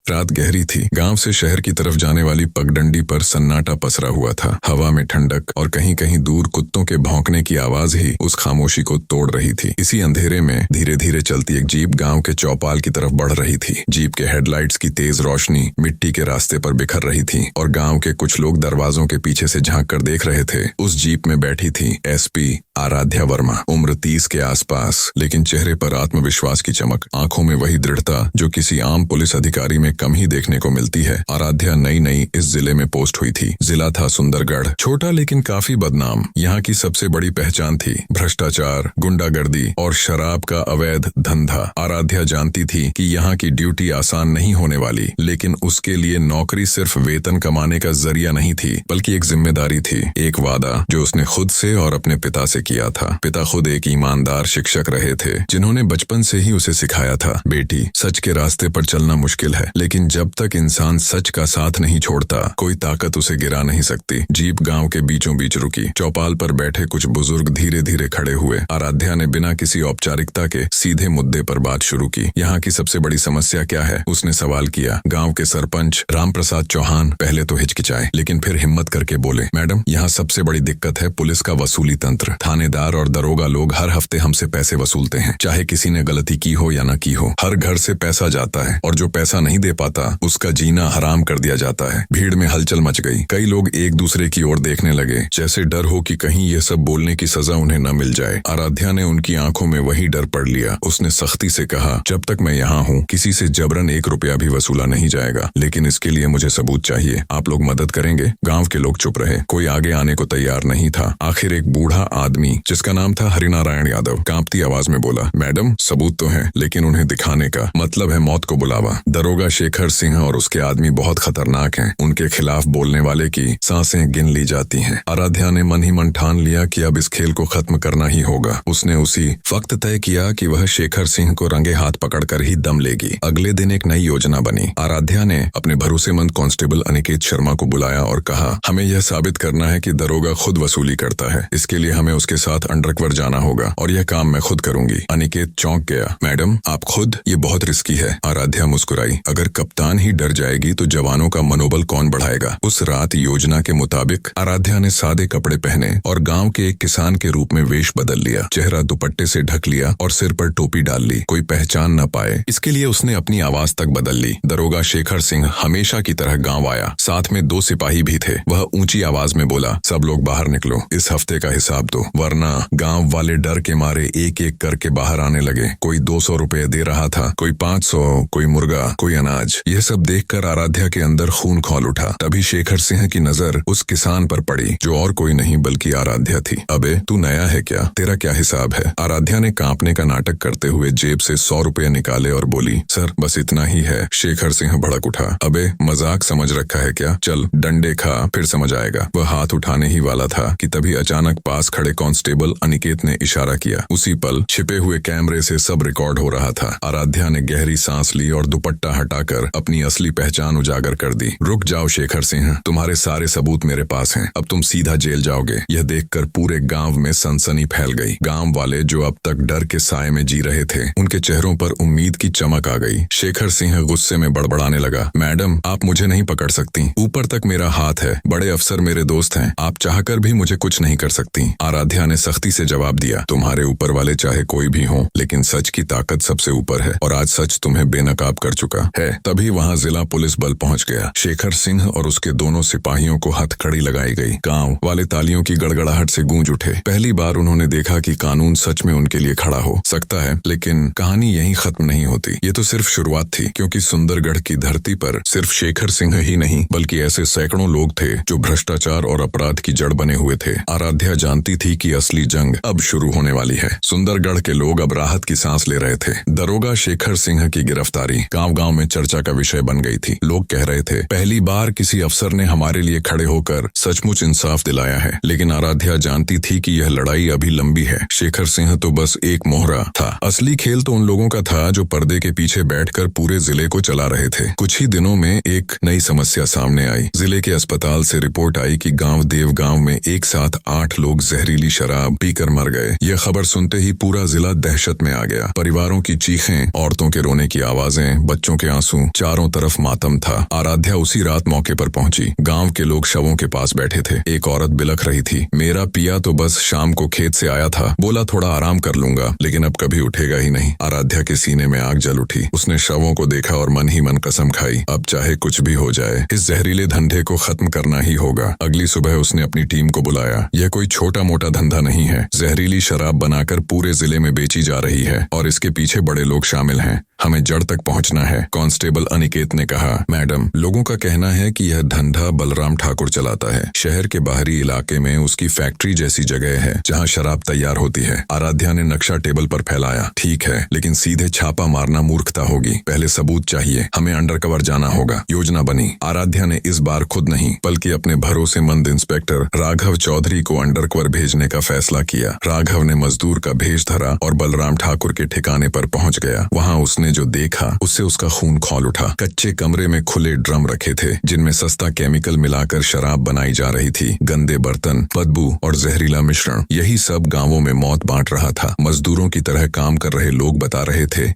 रात गहरी थी। गांव से शहर की तरफ जाने वाली पगडंडी पर सन्नाटा पसरा हुआ था। हवा में ठंडक और कहीं कहीं दूर कुत्तों के भौंकने की आवाज ही उस खामोशी को तोड़ रही थी। इसी अंधेरे में धीरे धीरे चलती एक जीप गांव के चौपाल की तरफ बढ़ रही थी। जीप के हेडलाइट्स की तेज रोशनी मिट्टी के रास्ते पर बिखर रही थी और गांव के कुछ लोग दरवाजों के पीछे से झांक कर देख रहे थे। उस जीप में बैठी थी एसपी आराध्या वर्मा, उम्र 30 के आसपास, लेकिन चेहरे पर आत्मविश्वास की चमक, आंखों में वही दृढ़ता जो किसी आम पुलिस अधिकारी में कम ही देखने को मिलती है। आराध्या नई नई इस जिले में पोस्ट हुई थी। जिला था सुंदरगढ़, छोटा लेकिन काफी बदनाम। यहाँ की सबसे बड़ी पहचान थी भ्रष्टाचार, गुंडागर्दी और शराब का अवैध धंधा। आराध्या जानती थी कि यहाँ की ड्यूटी आसान नहीं होने वाली, लेकिन उसके लिए नौकरी सिर्फ वेतन कमाने का जरिया नहीं थी, बल्कि एक जिम्मेदारी थी, एक वादा जो उसने खुद से और अपने पिता से किया था। पिता खुद एक ईमानदार शिक्षक रहे थे, जिन्होंने बचपन से ही उसे सिखाया था, बेटी, सच के रास्ते पर चलना मुश्किल है, लेकिन जब तक इंसान सच का साथ नहीं छोड़ता, कोई ताकत उसे गिरा नहीं सकती। जीप गांव के बीचों बीच रुकी। चौपाल पर बैठे कुछ बुजुर्ग धीरे धीरे खड़े हुए। आराध्या ने बिना किसी औपचारिकता के सीधे मुद्दे पर बात शुरू की। यहाँ की सबसे बड़ी समस्या क्या है, उसने सवाल किया। गांव के सरपंच रामप्रसाद चौहान पहले तो हिचकिचाए, लेकिन फिर हिम्मत करके बोले, मैडम, यहाँ सबसे बड़ी दिक्कत है पुलिस का वसूली तंत्र। थानेदार और दरोगा लोग हर हफ्ते हमसे पैसे वसूलते हैं, चाहे किसी ने गलती की हो या न की हो। हर घर से पैसा जाता है और जो पैसा नहीं दे पाता उसका जीना हराम कर दिया जाता है। भीड़ में हलचल मच गई। कई लोग एक दूसरे की ओर देखने लगे, जैसे डर हो कि कहीं ये सब बोलने की सजा उन्हें न मिल जाए। आराध्या ने उनकी आंखों में वही डर पढ़ लिया। उसने सख्ती से कहा, जब तक मैं यहाँ हूँ किसी से जबरन 1 रुपया भी वसूला नहीं जाएगा, लेकिन इसके लिए मुझे सबूत चाहिए। आप लोग मदद करेंगे? गांव के लोग चुप रहे, कोई आगे आने को तैयार नहीं था। आखिर एक बूढ़ा आदमी जिसका नाम था हरिनारायण यादव कांपती आवाज में बोला, मैडम, सबूत तो है, लेकिन उन्हें दिखाने का मतलब है मौत को बुलावा। दरोगा शेखर सिंह और उसके आदमी बहुत खतरनाक हैं। उनके खिलाफ बोलने वाले की सांसें गिन ली जाती हैं। आराध्या ने मन ही मन ठान लिया कि अब इस खेल को खत्म करना ही होगा। उसने उसी वक्त तय किया कि वह शेखर सिंह को रंगे हाथ पकड़कर ही दम लेगी। अगले दिन एक नई योजना बनी। आराध्या ने अपने भरोसेमंद कांस्टेबल अनिकेत शर्मा को बुलाया और कहा, हमें यह साबित करना है कि दरोगा खुद वसूली करता है। इसके लिए हमें उसके साथ अंडरकवर जाना होगा और यह काम मैं खुद करूंगी। अनिकेत चौंक गया। मैडम, आप खुद? ये बहुत रिस्की है। आराध्या मुस्कुराई। अगर कप्तान ही डर जाएगी तो जवानों का मनोबल कौन बढ़ाएगा? उस रात योजना के मुताबिक आराध्या ने सादे कपड़े पहने और गांव के एक किसान के रूप में वेश बदल लिया। चेहरा दुपट्टे से ढक लिया और सिर पर टोपी डाल ली, कोई पहचान न पाए। इसके लिए उसने अपनी आवाज तक बदल ली। दरोगा शेखर सिंह हमेशा की तरह गांव आया। साथ में 2 सिपाही भी थे। वह ऊंची आवाज में बोला, सब लोग बाहर निकलो, इस हफ्ते का हिसाब दो, वरना गांव वाले डर के मारे एक एक करके बाहर आने लगे। कोई 200 रुपए दे रहा था, कोई 500, कोई मुर्गा, कोई अनाज। यह सब देखकर आराध्या के अंदर खून खौल उठा। तभी शेखर सिंह की नजर उस किसान पर पड़ी, जो और कोई नहीं बल्कि आराध्या थी। अबे, तू नया है क्या? तेरा क्या हिसाब है? आराध्या ने कांपने का नाटक करते हुए जेब से 100 रुपए निकाले और बोली, सर, बस इतना ही है। शेखर सिंह भड़क उठा। अबे, मजाक समझ रखा है क्या? चल डंडे खा, फिर समझ आएगा। वह हाथ उठाने ही वाला था कि तभी अचानक पास खड़े कांस्टेबल अनिकेत ने इशारा किया। उसी पल छिपे हुए कैमरे से सब रिकॉर्ड हो रहा था। आराध्या ने गहरी सांस ली और दुपट्टा हटाकर अपनी असली पहचान उजागर कर दी। रुक जाओ शेखर सिंह, तुम्हारे सारे सबूत मेरे पास हैं। अब तुम सीधा जेल जाओगे। यह देखकर पूरे गांव में सनसनी फैल गई। गांव वाले जो अब तक डर के साए में जी रहे थे, उनके चेहरों पर उम्मीद की चमक आ गई। शेखर सिंह गुस्से में बड़बड़ाने लगा, मैडम, आप मुझे नहीं पकड़ सकती। ऊपर तक मेरा हाथ है। बड़े अफसर मेरे दोस्त हैं। आप चाहकर भी मुझे कुछ नहीं कर सकती। आराध्या ने सख्ती से जवाब दिया, तुम्हारे ऊपर वाले चाहे कोई भी हो, लेकिन सच की ताकत सबसे ऊपर है और आज सच तुम्हें बेनकाब कर चुका है। तभी वहाँ जिला पुलिस बल पहुँच गया। शेखर सिंह और उसके दोनों सिपाहियों को हथकड़ी लगाई गई। गांव वाले तालियों की गड़गड़ाहट से गूंज उठे। पहली बार उन्होंने देखा कि कानून सच में उनके लिए खड़ा हो सकता है। लेकिन कहानी यहीं खत्म नहीं होती। ये तो सिर्फ शुरुआत थी, क्योंकि सुंदरगढ़ की धरती पर सिर्फ शेखर सिंह ही नहीं, बल्कि ऐसे सैकड़ों लोग थे जो भ्रष्टाचार और अपराध की जड़ बने हुए थे। आराध्या जानती थी कि असली जंग अब शुरू होने वाली है। सुंदरगढ़ के लोग अब राहत की सांस ले रहे थे। दरोगा शेखर सिंह की गिरफ्तारी गांव गांव में चर्चा का विषय बन गई थी। लोग कह रहे थे, पहली बार किसी अफसर ने हमारे लिए खड़े होकर सचमुच इंसाफ दिलाया है। लेकिन आराध्या जानती थी कि यह लड़ाई अभी लंबी है। शेखर सिंह तो बस एक मोहरा था। असली खेल तो उन लोगों का था जो पर्दे के पीछे बैठकर पूरे जिले को चला रहे थे। कुछ ही दिनों में एक नई समस्या सामने आई। जिले के अस्पताल से रिपोर्ट आई कि गांव देवगांव में एक साथ 8 लोग जहरीली शराब पीकर मर गए। यह खबर सुनते ही पूरा जिला दहशत में आ गया। परिवारों की चीखें, औरतों के रोने की आवाजें, बच्चों के आंसू आंसू, चारों तरफ मातम था। आराध्या उसी रात मौके पर पहुंची। गांव के लोग शवों के पास बैठे थे। एक औरत बिलख रही थी, मेरा पिया तो बस शाम को खेत से आया था, बोला थोड़ा आराम कर लूंगा, लेकिन अब कभी उठेगा ही नहीं। आराध्या के सीने में आग जल उठी। उसने शवों को देखा और मन ही मन कसम खाई, अब चाहे कुछ भी हो जाए, इस जहरीले धंधे को खत्म करना ही होगा। अगली सुबह उसने अपनी टीम को बुलाया। यह कोई छोटा मोटा धंधा नहीं है, जहरीली शराब बनाकर पूरे जिले में बेची जा रही है और इसके पीछे बड़े लोग शामिल हैं। हमें जड़ तक पहुंचना है। कांस्टेबल अनिकेत ने कहा, मैडम, लोगों का कहना है कि यह धंधा बलराम ठाकुर चलाता है। शहर के बाहरी इलाके में उसकी फैक्ट्री जैसी जगह है जहां शराब तैयार होती है। आराध्या ने नक्शा टेबल पर फैलाया। ठीक है, लेकिन सीधे छापा मारना मूर्खता होगी। पहले सबूत चाहिए। हमें अंडरकवर जाना होगा। योजना बनी। आराध्या ने इस बार खुद नहीं बल्कि अपने भरोसेमंद इंस्पेक्टर राघव चौधरी को अंडरकवर भेजने का फैसला किया। राघव ने मजदूर का भेष धरा और बलराम ठाकुर के ठिकाने पर पहुंच गया। वहां उसने जो देखा उससे उसका खून खौल उठा। कच्चे कमरे में खुले ड्रम रखे थे जिनमें सस्ता केमिकल मिलाकर शराब बनाई जा रही थी। गंदे बर्तन, बदबू और जहरीला मिश्रण, यही सब गांवों में मौत बांट रहा था। मजदूरों की तरह काम कर रहे लोग बता रहे थे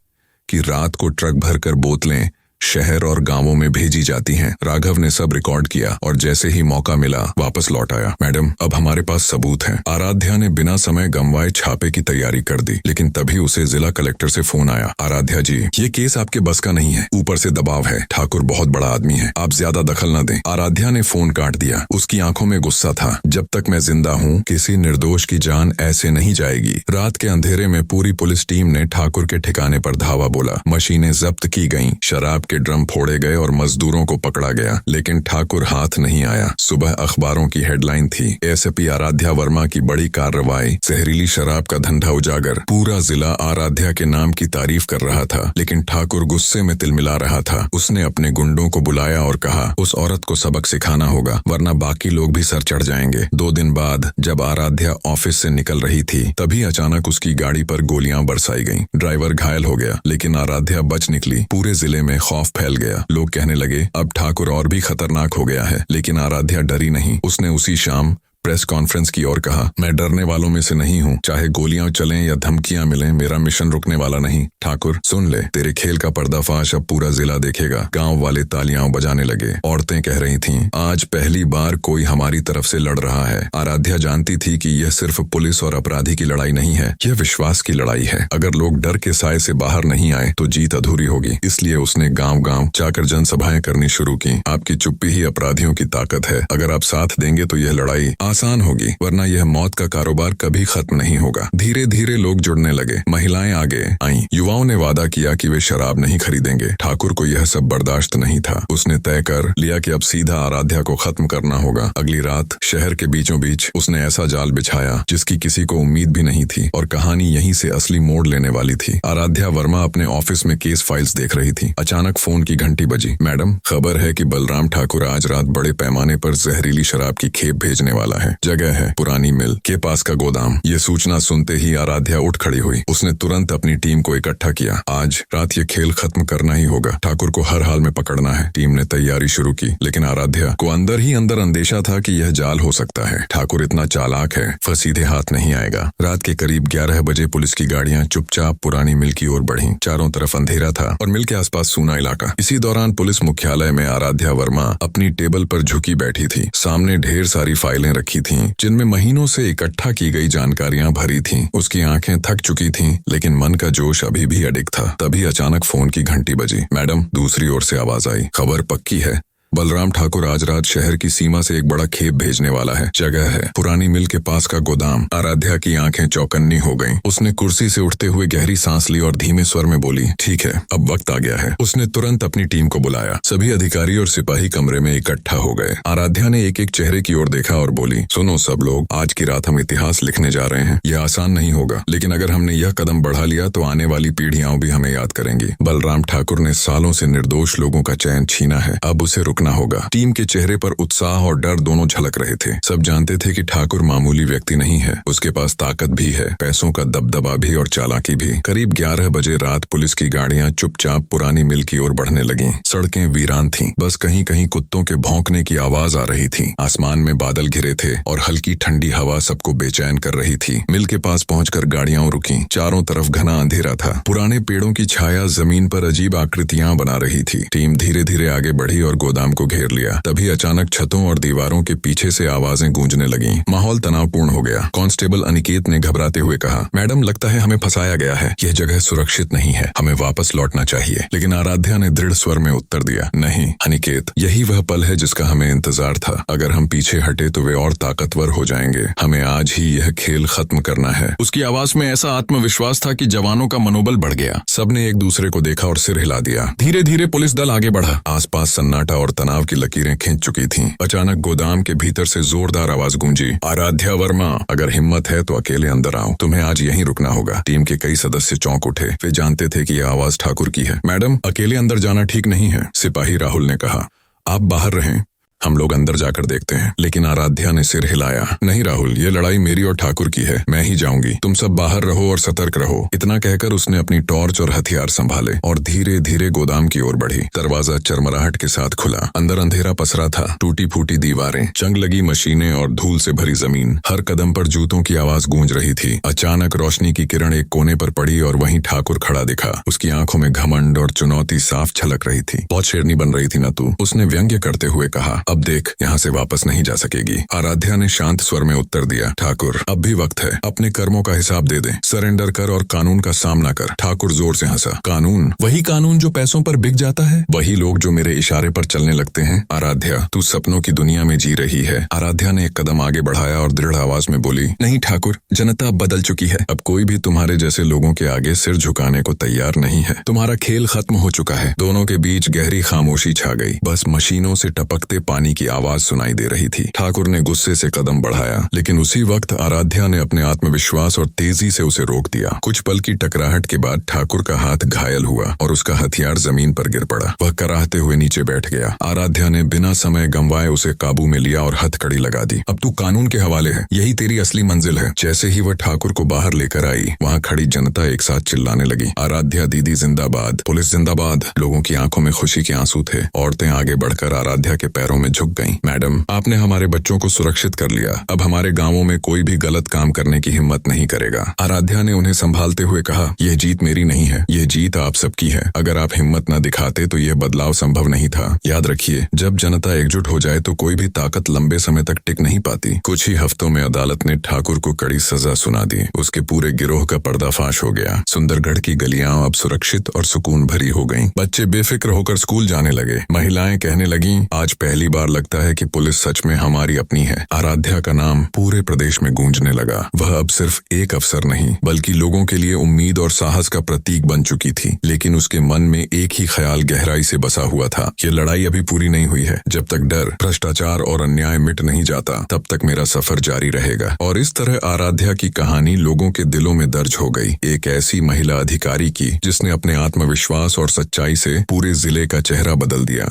कि रात को ट्रक भरकर बोतलें शहर और गांवों में भेजी जाती हैं। राघव ने सब रिकॉर्ड किया और जैसे ही मौका मिला वापस लौट आया। मैडम, अब हमारे पास सबूत हैं। आराध्या ने बिना समय गंवाए छापे की तैयारी कर दी, लेकिन तभी उसे जिला कलेक्टर से फोन आया। आराध्या जी, ये केस आपके बस का नहीं है, ऊपर से दबाव है। ठाकुर बहुत बड़ा आदमी है, आप ज्यादा दखल न दें। आराध्या ने फोन काट दिया। उसकी आंखों में गुस्सा था। जब तक मैं जिंदा हूँ किसी निर्दोष की जान ऐसे नहीं जाएगी। रात के अंधेरे में पूरी पुलिस टीम ने ठाकुर के ठिकाने पर धावा बोला। मशीनें जब्त की गईं, शराब के ड्रम फोड़े गए और मजदूरों को पकड़ा गया, लेकिन ठाकुर हाथ नहीं आया। सुबह अखबारों की हेडलाइन थी, एसपी आराध्या वर्मा की बड़ी कार्रवाई, जहरीली शराब का धंधा उजागर। पूरा जिला आराध्या के नाम की तारीफ कर रहा था, लेकिन ठाकुर गुस्से में तिलमिला रहा था। उसने अपने गुंडों को बुलाया और कहा, उस औरत को सबक सिखाना होगा, वरना बाकी लोग भी सर चढ़ जाएंगे। 2 दिन बाद जब आराध्या ऑफिस से निकल रही थी, तभी अचानक उसकी गाड़ी पर गोलियां बरसाई गईं। ड्राइवर घायल हो गया, लेकिन आराध्या बच निकली। पूरे जिले में खौफ फैल गया। लोग कहने लगे, अब ठाकुर और भी खतरनाक हो गया है, लेकिन आराध्या डरी नहीं। उसने उसी शाम प्रेस कॉन्फ्रेंस की और कहा, मैं डरने वालों में से नहीं हूँ। चाहे गोलियां चलें या धमकियां मिलें, मेरा मिशन रुकने वाला नहीं। ठाकुर, सुन ले, तेरे खेल का पर्दाफाश अब पूरा जिला देखेगा। गांव वाले तालियां बजाने लगे। औरतें कह रही थीं, आज पहली बार कोई हमारी तरफ से लड़ रहा है। आराध्या जानती थी कि यह सिर्फ पुलिस और अपराधी की लड़ाई नहीं है, यह विश्वास की लड़ाई है। अगर लोग डर के साए से बाहर नहीं आए तो जीत अधूरी होगी। इसलिए उसने गाँव गाँव जाकर जनसभाएं करनी शुरू की। आपकी चुप्पी ही अपराधियों की ताकत है। अगर आप साथ देंगे तो यह लड़ाई आसान होगी, वरना यह मौत का कारोबार कभी खत्म नहीं होगा। धीरे धीरे लोग जुड़ने लगे। महिलाएं आगे आईं। युवाओं ने वादा किया कि वे शराब नहीं खरीदेंगे। ठाकुर को यह सब बर्दाश्त नहीं था। उसने तय कर लिया कि अब सीधा आराध्या को खत्म करना होगा। अगली रात शहर के बीचों बीच उसने ऐसा जाल बिछाया जिसकी किसी को उम्मीद भी नहीं थी, और कहानी यहीं से असली मोड़ लेने वाली थी। आराध्या वर्मा अपने ऑफिस में केस फाइल्स देख रही थी। अचानक फोन की घंटी बजी। मैडम, खबर है कि बलराम ठाकुर आज रात बड़े पैमाने पर जहरीली शराब की खेप भेजने वाला है। जगह है पुरानी मिल के पास का गोदाम। ये सूचना सुनते ही आराध्या उठ खड़ी हुई। उसने तुरंत अपनी टीम को इकट्ठा किया। आज रात ये खेल खत्म करना ही होगा। ठाकुर को हर हाल में पकड़ना है। टीम ने तैयारी शुरू की, लेकिन आराध्या को अंदर ही अंदर अंदेशा था कि यह जाल हो सकता है। ठाकुर इतना चालाक है, वह सीधे हाथ नहीं आएगा। रात के करीब 11 बजे पुलिस की गाड़ियां चुपचाप पुरानी मिल की ओर बढ़ी। चारों तरफ अंधेरा था और मिल के आसपास सूना इलाका। इसी दौरान पुलिस मुख्यालय में आराध्या वर्मा अपनी टेबल पर झुकी बैठी थी। सामने ढेर सारी फाइलें रखी थीं, जिनमें महीनों से इकट्ठा की गई जानकारियां भरी थीं। उसकी आंखें थक चुकी थीं, लेकिन मन का जोश अभी भी अडिग था। तभी अचानक फोन की घंटी बजी। मैडम, दूसरी ओर से आवाज आई, खबर पक्की है। बलराम ठाकुर आज रात शहर की सीमा से एक बड़ा खेप भेजने वाला है। जगह है पुरानी मिल के पास का गोदाम। आराध्या की आंखें चौकन्नी हो गईं। उसने कुर्सी से उठते हुए गहरी सांस ली और धीमे स्वर में बोली, ठीक है, अब वक्त आ गया है। उसने तुरंत अपनी टीम को बुलाया। सभी अधिकारी और सिपाही कमरे में इकट्ठा हो गए। आराध्या ने एक एक चेहरे की ओर देखा और बोली, सुनो सब लोग, आज की रात हम इतिहास लिखने जा रहे हैं। यह आसान नहीं होगा, लेकिन अगर हमने यह कदम बढ़ा लिया तो आने वाली पीढ़ियां भी हमें याद करेंगी। बलराम ठाकुर ने सालों से निर्दोष लोगों का चैन छीना है, अब उसे रुकना रखना होगा। टीम के चेहरे पर उत्साह और डर दोनों झलक रहे थे। सब जानते थे कि ठाकुर मामूली व्यक्ति नहीं है, उसके पास ताकत भी है, पैसों का दबदबा भी और चालाकी भी। करीब 11 बजे रात पुलिस की गाड़ियां चुपचाप पुरानी मिल की ओर बढ़ने लगीं। सड़कें वीरान थीं, बस कहीं कहीं कुत्तों के भौंकने की आवाज आ रही थी। आसमान में बादल घिरे थे और हल्की ठंडी हवा सबको बेचैन कर रही थी। मिल के पास पहुंचकर गाड़ियां रुकीं। चारों तरफ घना अंधेरा था। पुराने पेड़ों की छाया जमीन पर अजीब आकृतियां बना रही थी। टीम धीरे धीरे आगे बढ़ी और गोदाम को घेर लिया। तभी अचानक छतों और दीवारों के पीछे से आवाजें गूंजने लगीं। माहौल तनावपूर्ण हो गया। कांस्टेबल अनिकेत ने घबराते हुए कहा, मैडम लगता है हमें फंसाया गया है। यह जगह सुरक्षित नहीं है, हमें वापस लौटना चाहिए। लेकिन आराध्या ने दृढ़ स्वर में उत्तर दिया, नहीं अनिकेत, यही वह पल है जिसका हमें इंतजार था। अगर हम पीछे हटे तो वे और ताकतवर हो जाएंगे। हमें आज ही यह खेल खत्म करना है। उसकी आवाज में ऐसा आत्मविश्वास था कि जवानों का मनोबल बढ़ गया। सबने एक दूसरे को देखा और सिर हिला दिया। धीरे धीरे पुलिस दल आगे बढ़ा। आसपास सन्नाटा और तनाव की लकीरें खींच चुकी थीं। अचानक गोदाम के भीतर से जोरदार आवाज गूंजी, आराध्या वर्मा, अगर हिम्मत है तो अकेले अंदर आओ, तुम्हें आज यहीं रुकना होगा। टीम के कई सदस्य चौंक उठे। वे जानते थे कि यह आवाज ठाकुर की है। मैडम, अकेले अंदर जाना ठीक नहीं है, सिपाही राहुल ने कहा। आप बाहर रहें, हम लोग अंदर जाकर देखते हैं। लेकिन आराध्या ने सिर हिलाया, नहीं राहुल, ये लड़ाई मेरी और ठाकुर की है, मैं ही जाऊंगी। तुम सब बाहर रहो और सतर्क रहो। इतना कहकर उसने अपनी टॉर्च और हथियार संभाले और धीरे धीरे गोदाम की ओर बढ़ी। दरवाजा चरमराहट के साथ खुला। अंदर अंधेरा पसरा था। टूटी फूटी दीवारें, जंग लगी मशीनें और धूल से भरी जमीन। हर कदम पर जूतों की आवाज गूंज रही थी। अचानक रोशनी की किरण एक कोने पर पड़ी और वहीं ठाकुर खड़ा दिखा। उसकी आंखों में घमंड और चुनौती साफ झलक रही थी। बहुत शेरनी बन रही थी ना तू, उसने व्यंग्य करते हुए कहा। अब देख, यहाँ से वापस नहीं जा सकेगी। आराध्या ने शांत स्वर में उत्तर दिया, ठाकुर अब भी वक्त है, अपने कर्मों का हिसाब दे दे, सरेंडर कर और कानून का सामना कर। ठाकुर जोर से हंसा, कानून? वही कानून जो पैसों पर बिक जाता है, वही लोग जो मेरे इशारे पर चलने लगते हैं। आराध्या, तू सपनों की दुनिया में जी रही है। आराध्या ने एक कदम आगे बढ़ाया और दृढ़ आवाज में बोली, नहीं ठाकुर, जनता अब बदल चुकी है। अब कोई भी तुम्हारे जैसे लोगों के आगे सिर झुकाने को तैयार नहीं है। तुम्हारा खेल खत्म हो चुका है। दोनों के बीच गहरी खामोशी छा गई। बस मशीनों से टपकते पानी की आवाज सुनाई दे रही थी। ठाकुर ने गुस्से से कदम बढ़ाया, लेकिन उसी वक्त आराध्या ने अपने आत्मविश्वास और तेजी से उसे रोक दिया। कुछ पल की टकराहट के बाद ठाकुर का हाथ घायल हुआ और उसका हथियार जमीन पर गिर पड़ा। वह कराहते हुए नीचे बैठ गया। आराध्या ने बिना समय गंवाए उसे काबू में लिया और हथकड़ी लगा दी। अब तू कानून के हवाले है, यही तेरी असली मंजिल है। जैसे ही वह ठाकुर को बाहर लेकर आई, वहाँ खड़ी जनता एक साथ चिल्लाने लगी, आराध्या दीदी जिंदाबाद, पुलिस जिंदाबाद। लोगों की आंखों में खुशी के आंसू थे। औरतें आगे बढ़कर आराध्या के पैरों में झुक गईं। मैडम, आपने हमारे बच्चों को सुरक्षित कर लिया। अब हमारे गांवों में कोई भी गलत काम करने की हिम्मत नहीं करेगा। आराध्या ने उन्हें संभालते हुए कहा, यह जीत मेरी नहीं है, यह जीत आप सबकी है। अगर आप हिम्मत न दिखाते तो यह बदलाव संभव नहीं था। याद रखिए, जब जनता एकजुट हो जाए तो कोई भी ताकत लंबे समय तक टिक नहीं पाती। कुछ ही हफ्तों में अदालत ने ठाकुर को कड़ी सजा सुना दी। उसके पूरे गिरोह का पर्दाफाश हो गया। सुंदरगढ़ की गलियां अब सुरक्षित और सुकून भरी हो गईं। बच्चे बेफिक्र होकर स्कूल जाने लगे। महिलाएं कहने लगीं, आज पहली बार लगता है कि पुलिस सच में हमारी अपनी है। आराध्या का नाम पूरे प्रदेश में गूंजने लगा। वह अब सिर्फ एक अफसर नहीं, बल्कि लोगों के लिए उम्मीद और साहस का प्रतीक बन चुकी थी। लेकिन उसके मन में एक ही ख्याल गहराई से बसा हुआ था, ये लड़ाई अभी पूरी नहीं हुई है। जब तक डर, भ्रष्टाचार और अन्याय मिट नहीं जाता, तब तक मेरा सफर जारी रहेगा। और इस तरह आराध्या की कहानी लोगों के दिलों में दर्ज हो गई। एक ऐसी महिला अधिकारी की जिसने अपने आत्मविश्वास और सच्चाई से पूरे जिले का चेहरा बदल दिया।